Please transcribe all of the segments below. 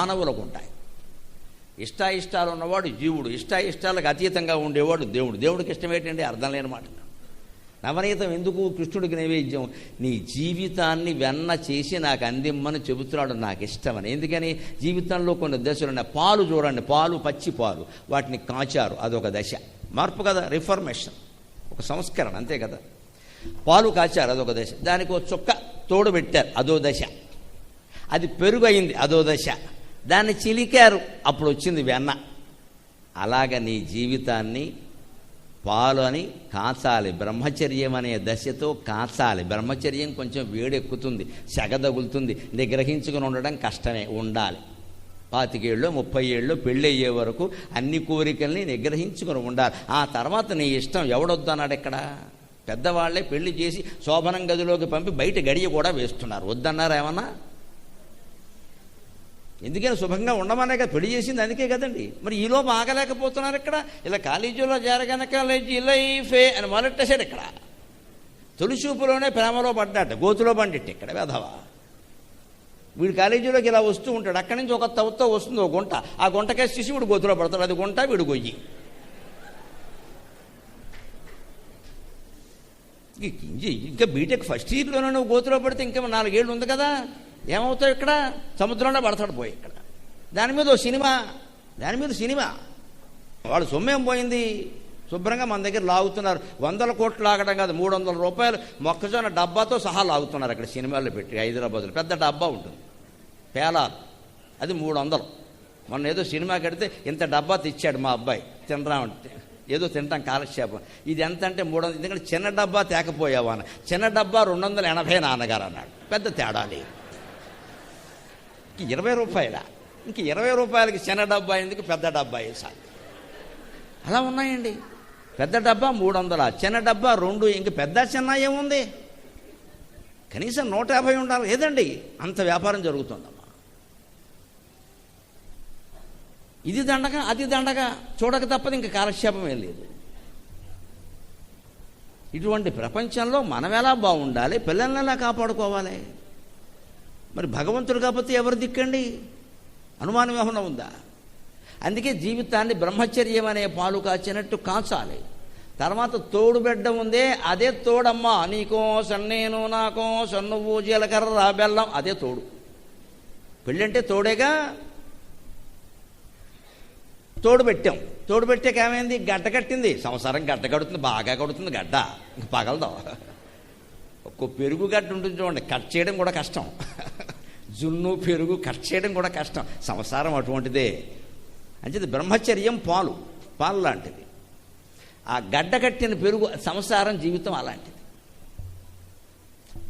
మానవులకు ఉంటాయి. ఇష్టాయిష్టాలు ఉన్నవాడు జీవుడు, ఇష్టాయిష్టాలకు అతీతంగా ఉండేవాడు దేవుడు. దేవుడికి ఇష్టం ఏంటంటే అర్థం లేని మాట. నవనీతం ఎందుకు? కృష్ణుడికి నైవేద్యం. నీ జీవితాన్ని వెన్న చేసి నాకు అందిమ్మని చెబుతున్నాడు, నాకు ఇష్టమని. ఎందుకని? జీవితంలో కొన్ని దశలు ఉన్నాయి. పాలు చూడండి, పాలు పచ్చి పాలు, వాటిని కాచారు, అదొక దశ. మార్పు కదా, రిఫర్మేషన్, ఒక సంస్కరణ, అంతే కదా. పాలు కాచారు, అదొక దశ. దానికి ఒక చుక్క తోడు పెట్టారు, అదో దశ. అది పెరుగు అయింది, అదో దశ. దాన్ని చిలికారు, అప్పుడు వచ్చింది వెన్న. అలాగ నీ జీవితాన్ని పాలు అని కాచాలి, బ్రహ్మచర్యం అనే దశతో కాచాలి. బ్రహ్మచర్యం కొంచెం వేడెక్కుతుంది, సెగ తగులుతుంది, నిగ్రహించుకుని ఉండడం కష్టమే, ఉండాలి. 25 ఏళ్ళు 30 ఏళ్ళు పెళ్ళి అయ్యే వరకు అన్ని కోరికల్ని నిగ్రహించుకుని ఉండాలి. ఆ తర్వాత నీ ఇష్టం. ఎవడొద్దన్నాడు ఇక్కడ? పెద్దవాళ్లే పెళ్లి చేసి శోభనం గదిలోకి పంపి బయట గడియ కూడా వేస్తున్నారు. వద్దన్నారా ఏమన్నా? ఎందుకని? శుభంగా ఉండమనే కదా పెళ్లి చేసింది, అందుకే కదండి. మరి ఈలోపు ఆగలేకపోతున్నారు ఇక్కడ. ఇలా కాలేజీలో జరగన కాలేజీ లైఫే అని మొదలెట్టేశాడు ఇక్కడ. తొలి చూపులోనే ప్రేమలో పడ్డాట, గోతులో పండిట్టు ఇక్కడ వెధవా. వీడు కాలేజీలోకి ఇలా వస్తూ ఉంటాడు, అక్కడి నుంచి ఒక తవ్వుతో వస్తుంది ఒక గుంట, ఆ గుంటకేసి తీసి వీడు గోతులో పడతాడు. అది గుంట, వీడు గొయ్యి. ఇంకా బీటెక్ ఫస్ట్ ఇయర్లోనే నువ్వు గోతులో పడితే ఇంకా 4 ఏళ్ళు ఉంది కదా, ఏమవుతావు? ఇక్కడ సముద్రంలో పడతాడు పోయి. ఇక్కడ దాని మీద సినిమా, దాని మీద సినిమా. వాడు సొమ్మేం పోయింది? శుభ్రంగా మన దగ్గర లాగుతున్నారు. 100 కోట్లు లాగడం కాదు, 300 రూపాయలు మొక్కజొన్న డబ్బాతో సహా లాగుతున్నారు అక్కడ సినిమాల్లో పెట్టి. హైదరాబాద్లో పెద్ద డబ్బా ఉంటుంది, పేలాలు, అది 300. మొన్న ఏదో సినిమా కడితే ఇంత డబ్బా తెచ్చాడు మా అబ్బాయి, తినరా అంటే ఏదో తింటాం కాలక్షేపం. ఇది ఎంత అంటే 300. ఎందుకంటే చిన్న డబ్బా తేకపోయావా అని. చిన్న డబ్బా 280 నాన్నగారు అన్నాడు. పెద్ద తేడా లేదు. 20 రూపాయల, ఇంక 20 రూపాయలకి చిన్న డబ్బా ఎందుకు, పెద్ద డబ్బా వేసాలి. అలా ఉన్నాయండి. పెద్ద డబ్బా 300, చిన్న డబ్బా 2. ఇంక పెద్ద చిన్న ఏముంది? కనీసం 150 ఉండాలి. ఏదండి అంత వ్యాపారం జరుగుతుందమ్మా. ఇది దండగా, అది దండగా, చూడక తప్పదు, ఇంక కాలక్షేపం ఏం లేదు. ఇటువంటి ప్రపంచంలో మనం ఎలా బాగుండాలి, పిల్లల్ని ఎలా కాపాడుకోవాలి? మరి భగవంతుడు కాకపోతే ఎవరు దిక్కండి? అనుమానం ఏమన్నా ఉందా? అందుకే జీవితాన్ని బ్రహ్మచర్యం అనే పాలు కాచినట్టు కాచాలి. తర్వాత తోడు బిడ్డ ఉందే, అదే తోడమ్మా. నీకోసం నేను, నాకోసం నువ్వు, జీలకర్ర బెల్లం, అదే తోడు. పెళ్ళంటే తోడేగా. తోడు పెట్టాం, తోడు పెట్టాక ఏమైంది? గడ్డ కట్టింది. సంసారం గడ్డ కడుతుంది, బాగా కడుతుంది గడ్డ, ఇంక పగలదాం. ఒక్కో పెరుగు గడ్డ ఉంటుంది చూడండి, కట్ చేయడం కూడా కష్టం. జున్ను పెరుగు కట్ చేయడం కూడా కష్టం. సంసారం అటువంటిదే. అంచేది బ్రహ్మచర్యం పాలు, పాలు లాంటిది. ఆ గడ్డ కట్టిన పెరుగు సంసారం, జీవితం అలాంటిది.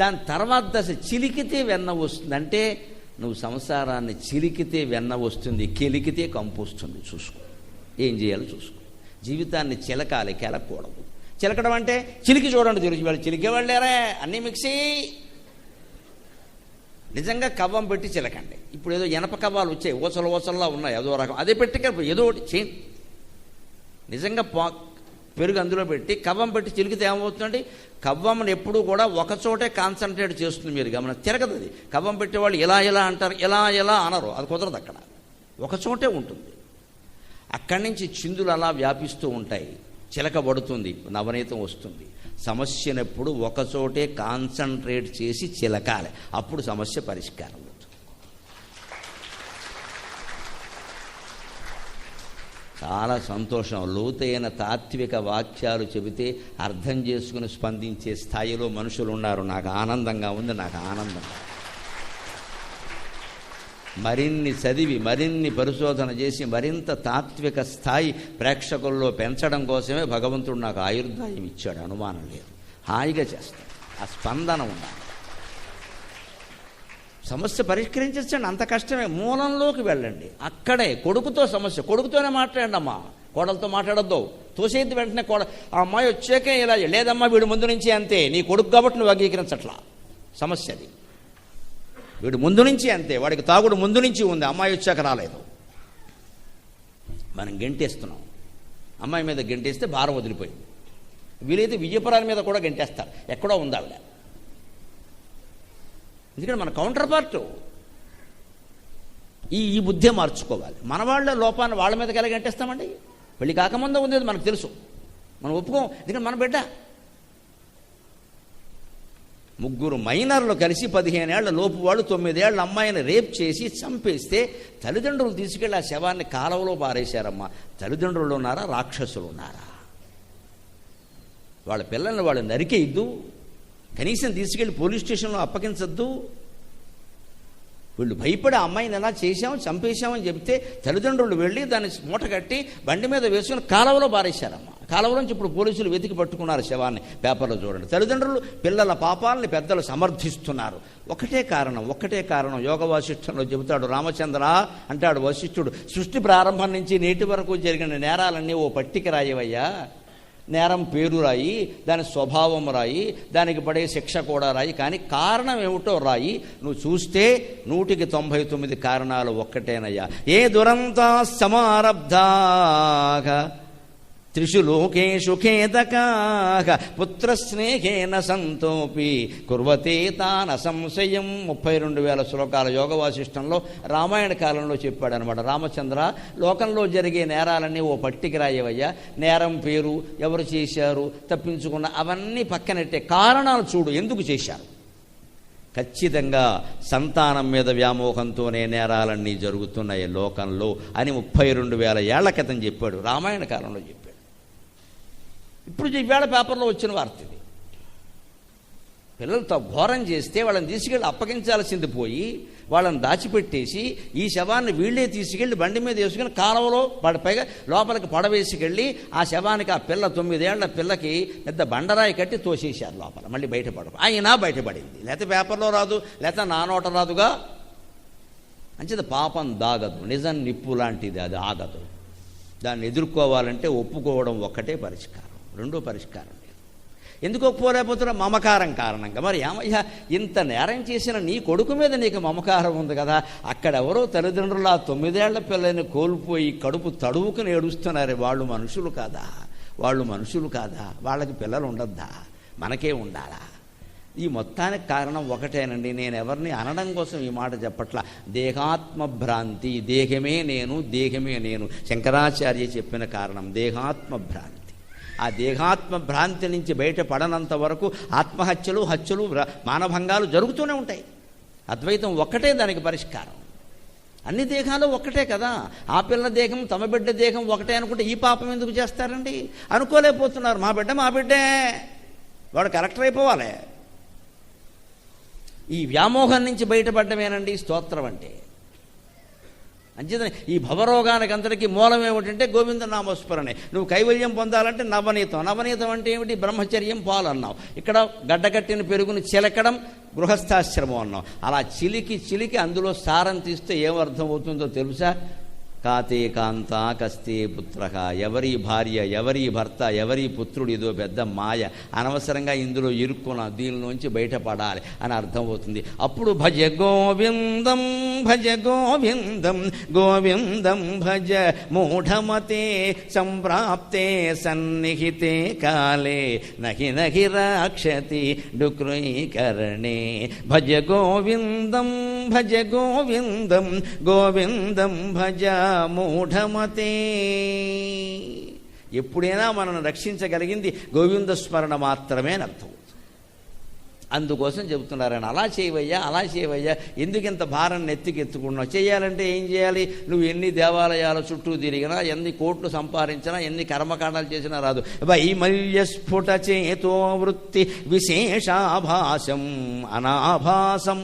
దాని తర్వాత దశ చిలికితే వెన్న వస్తుంది. అంటే నువ్వు సంసారాన్ని చిలికితే వెన్న వస్తుంది, కెలికితే కంపు వస్తుంది. చూసుకో, ఏం చేయాలో చూసుకో. జీవితాన్ని చిలకాలి, కెలకూడదు. చిలకడం అంటే చిలికి చూడండి, తెలిసి వాళ్ళు చిలికేవాళ్ళు లేరా, అన్నీ మిక్సీ. నిజంగా కవ్వం పెట్టి చిలకండి. ఇప్పుడు ఏదో ఎనప కవ్వాలు వచ్చాయి, ఊసల్లా ఉన్నాయి, అదో రకం, అదే పెట్టి ఏదో ఒకటి చేయండి. నిజంగా పెరుగు అందులో పెట్టి కవ్వం పెట్టి చిలికితే ఏమవుతుందండి? కవ్వమ్మను ఎప్పుడూ కూడా ఒకచోటే కాన్సన్ట్రేట్ చేస్తుంది. మీరు గమనం, తిరగదు అది. కవ్వం పెట్టేవాళ్ళు ఇలా అంటారు, ఇలా అనరు, అది కుదరదు. అక్కడ ఒకచోటే ఉంటుంది. అక్కడి నుంచి చిందులు అలా వ్యాపిస్తూ ఉంటాయి. చిలకబడుతుంది, నవనీతం వస్తుంది. సమస్యనెప్పుడు ఒకచోటే కాన్సన్ట్రేట్ చేసి చిలకాలి, అప్పుడు సమస్య పరిష్కారం అవుతుంది. చాలా సంతోషం. లోతైన తాత్విక వాక్యాలు చెబితే అర్థం చేసుకుని స్పందించే స్థాయిలో మనుషులు ఉన్నారు. నాకు ఆనందంగా ఉంది, నాకు ఆనందం. మరిన్ని చదివి, మరిన్ని పరిశోధన చేసి, మరింత తాత్విక స్థాయి ప్రేక్షకుల్లో పెంచడం కోసమే భగవంతుడు నాకు ఆయుర్దాయం ఇచ్చాడు. అనుమానం లేదు. హాయిగా చేస్తాను. ఆ స్పందన ఉండాలి. సమస్య పరిష్కరించండి, అంత కష్టమే. మూలంలోకి వెళ్ళండి. అక్కడే కొడుకుతో సమస్య, కొడుకుతోనే మాట్లాడండి. అమ్మా కోడలతో మాట్లాడద్దు, తోసేది వెంటనే ఆ అమ్మాయి వచ్చాకే ఇలా. లేదమ్మా వీడు ముందు నుంచి అంతే, నీ కొడుకు కాబట్టి నువ్వు అంగీకరించట్లా. సమస్య అది. వీడు ముందు నుంచి అంతే, వాడికి తాగుడు ముందు నుంచి ఉంది, అమ్మాయి వచ్చాక రాలేదు. మనం గెంటేస్తున్నాం. అమ్మాయి మీద గెంటేస్తే భారం వదిలిపోయింది. వీలైతే విజయపురాల మీద కూడా గెంటేస్తారు, ఎక్కడో ఉంది ఆవిడ. ఎందుకంటే మన కౌంటర్ పార్ట్ ఈ బుద్ధే మార్చుకోవాలి. మన వాళ్ళ లోపాన్ని వాళ్ళ మీద కలిగంటేస్తామండి. పెళ్లి కాకముందు ఉండేది మనకు తెలుసు, మనం ఒప్పుకోం, ఎందుకంటే మన బిడ్డ. ముగ్గురు మైనర్లు కలిసి 15 ఏళ్ల లోపు వాళ్ళు 9 ఏళ్ల అమ్మాయిని రేప్ చేసి చంపేస్తే తల్లిదండ్రులు తీసుకెళ్ళి ఆ శవాన్ని కాలువలో పారేశారమ్మా. తల్లిదండ్రులు ఉన్నారా, రాక్షసులు ఉన్నారా? వాళ్ళ పిల్లల్ని వాళ్ళు నరికేయద్దు, కనీసం తీసుకెళ్ళి పోలీస్ స్టేషన్లో అప్పగించద్దు. వీళ్ళు భయపడి ఆ అమ్మాయిని ఎలా చేశాం, చంపేశామని చెప్తే తల్లిదండ్రులు వెళ్ళి దాన్ని మూట కట్టి బండి మీద వేసుకుని కాలువలో పారేశారమ్మ. కాలువలోంచి ఇప్పుడు పోలీసులు వెతికి పట్టుకున్నారు శవాన్ని. పేపర్లో చూడండి. తల్లిదండ్రులు పిల్లల పాపాలని పెద్దలు సమర్థిస్తున్నారు. ఒకటే కారణం యోగ వాసిష్ఠంలో చెబుతాడు. రామచంద్ర అంటాడు వశిష్ఠుడు, సృష్టి ప్రారంభం నుంచి నేటి వరకు జరిగిన నేరాలన్నీ ఓ పట్టిక రాయవయ్యా. నేరం పేరు రాయి, దాని స్వభావం రాయి, దానికి పడే శిక్ష కూడా రాయి, కానీ కారణం ఏమిటో రాయి. నువ్వు చూస్తే 199 కారణాలు ఒక్కటేనయ్యా. ఏ దురంతా సమారబ్ధాగా త్రిషు లోకేషు ఖేదకాః పుత్రస్నేహేన సంతోపి కుర్వతే తాన సంశయం. 32,000 శ్లోకాల యోగ వాసిష్టంలో రామాయణ కాలంలో చెప్పాడనమాట. రామచంద్ర, లోకంలో జరిగే నేరాలన్నీ ఓ పట్టిక రాయవయ్యా. నేరం పేరు, ఎవరు చేశారు, తప్పించుకున్న, అవన్నీ పక్కనట్టే కారణాలు చూడు, ఎందుకు చేశారు. ఖచ్చితంగా సంతానం మీద వ్యామోహంతోనే నేరాలన్నీ జరుగుతున్నాయి లోకంలో అని 32,000 ఏళ్ల క్రితం చెప్పాడు, రామాయణ కాలంలో చెప్పాడు. ఇప్పుడు ఈవేళ పేపర్లో వచ్చిన వార్త ఇది. పిల్లలతో ఘోరం చేస్తే వాళ్ళని తీసుకెళ్ళి అప్పగించాల్సింది పోయి వాళ్ళని దాచిపెట్టేసి ఈ శవాన్ని వీళ్ళే తీసుకెళ్ళి బండి మీద వేసుకుని కాలువలో పైగా లోపలికి పడవేసుకెళ్ళి ఆ శవానికి ఆ పిల్ల 9 ఏళ్ల పిల్లకి పెద్ద బండరాయి కట్టి తోసేశారు లోపల. మళ్ళీ అయినా బయటపడింది. లేకపోతే పేపర్లో రాదు, లేకపోతే నా నోట రాదుగా. అంచేది పాపం దాగదు, నిజం నిప్పు లాంటిది, అది ఆగదు. దాన్ని ఎదుర్కోవాలంటే ఒప్పుకోవడం ఒక్కటే పరిష్కారం, రెండో పరిష్కారం లేదు. ఎందుకు ఒప్పుకోలేకపోతున్నా? మమకారం కారణంగా. మరి ఏమయ్యా, ఇంత నేరం చేసిన నీ కొడుకు మీద నీకు మమకారం ఉంది కదా, అక్కడెవరో తల్లిదండ్రులు ఆ 9 ఏళ్ల పిల్లని కోల్పోయి కడుపు తడువుకుని ఏడుస్తున్నారు. వాళ్ళు మనుషులు కాదా? వాళ్ళకి పిల్లలు ఉండద్దా? మనకే ఉండాలా? ఈ మొత్తానికి కారణం ఒకటేనండి. నేను ఎవరిని అనడం కోసం ఈ మాట చెప్పట్లా. దేహాత్మభ్రాంతి, దేహమే నేను. శంకరాచార్య చెప్పిన కారణం దేహాత్మభ్రాంతి. ఆ దేహాత్మభ్రాంతి నుంచి బయటపడనంత వరకు ఆత్మహత్యలు, హత్యలు, మానభంగాలు జరుగుతూనే ఉంటాయి. అద్వైతం ఒక్కటే దానికి పరిష్కారం. అన్ని దేహాలు ఒక్కటే కదా. ఆ పిల్ల దేహం, తమ బిడ్డ దేహం ఒకటే అనుకుంటే ఈ పాపం ఎందుకు చేస్తారండి? అనుకోలేకపోతున్నారు. మా బిడ్డే, వాడు కరెక్టర్ అయిపోవాలి. ఈ వ్యామోహం నుంచి బయటపడ్డమేనండి స్తోత్రం అంటే. అంచేతనే ఈ భవరోగానికి అంతటికీ మూలం ఏమిటంటే గోవింద నామస్మరణే. నువ్వు కైవల్యం పొందాలంటే నవనీతం అంటే ఏమిటి? బ్రహ్మచర్యం పాలన్నావు. ఇక్కడ గడ్డకట్టిన పెరుగుని చిలకడం గృహస్థాశ్రమం అన్నావు. అలా చిలికి అందులో సారం తీస్తే ఏమర్థం అవుతుందో తెలుసా? కాతే కాంత కస్తే పుత్ర. ఎవరి భార్య, ఎవరి భర్త, ఎవరి పుత్రుడు, ఇదో పెద్ద మాయ. అనవసరంగా ఇందులో ఇరుక్కున్న, దీనిలోంచి బయటపడాలి అని అర్థమవుతుంది. అప్పుడు భజ గోవిందం గోవిందం భజ మూఢమతే సంప్రాప్తే సన్నిహితే కాలే నహి రాక్షతి డుక్రీకరణే. భజ గోవిందం గోవిందం భజ మూఢమతే. ఎప్పుడైనా మనల్ని రక్షించగలిగింది గోవింద స్మరణ మాత్రమే అని అర్థం. అందుకోసం చెబుతున్నారని అలా చేయవయ్యా, ఎందుకింత భారం నెత్తికెత్తుకున్నావు? చేయాలంటే ఏం చేయాలి? నువ్వు ఎన్ని దేవాలయాల చుట్టూ తిరిగినా, ఎన్ని కోట్లు సంపాదించినా, ఎన్ని కర్మకాండాలు చేసినా రాదు. వైమల్యస్ఫుట చేతో వృత్తి విశేషాభాసం అనాభాసం.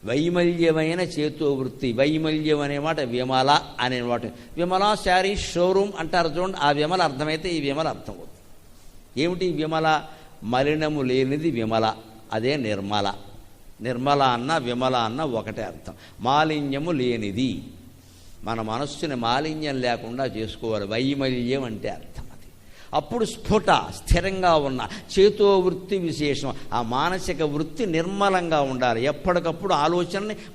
వైమల్యమైన చేతోవృత్తి. వైమల్యం అనే మాట విమల అనే మాట. విమల శారీ షోరూమ్ అంటారు చూడండి. ఆ విమల అర్థమైతే ఈ విమల అర్థం అవుతుంది. ఏమిటి విమల? మలినము లేనిది విమల, అదే నిర్మల. నిర్మల అన్న విమల అన్న ఒకటే అర్థం. మాలిన్యము లేనిది. మన మనస్సుని మాలిన్యం లేకుండా చేసుకోవాలి. వైమల్యం అంటే అర్థం అది. అప్పుడు స్ఫుట, స్థిరంగా ఉన్న చేతో వృత్తి విశేషం. ఆ మానసిక వృత్తి నిర్మలంగా ఉండాలి. ఎప్పటికప్పుడు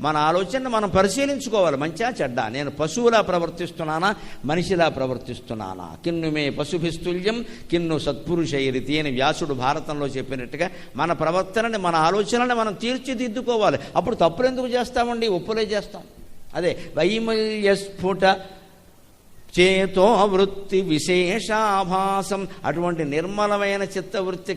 మన ఆలోచనని మనం పరిశీలించుకోవాలి. మంచా చెడ్డా, నేను పశువులా ప్రవర్తిస్తున్నానా, మనిషిలా ప్రవర్తిస్తున్నానా? కిన్ను మే పశుభిస్తుల్యం కిన్ను సత్పురుషైరితి అని వ్యాసుడు భారతంలో చెప్పినట్టుగా మన ప్రవర్తనని, మన ఆలోచనని మనం తీర్చిదిద్దుకోవాలి. అప్పుడు తప్పులు ఎందుకు చేస్తామండి? ఒప్పులే చేస్తాం. అదే వైమల్యస్ఫుట చేతో వృత్తి విశేషాభాసం, అటువంటి నిర్మలమైన చిత్తవృత్తి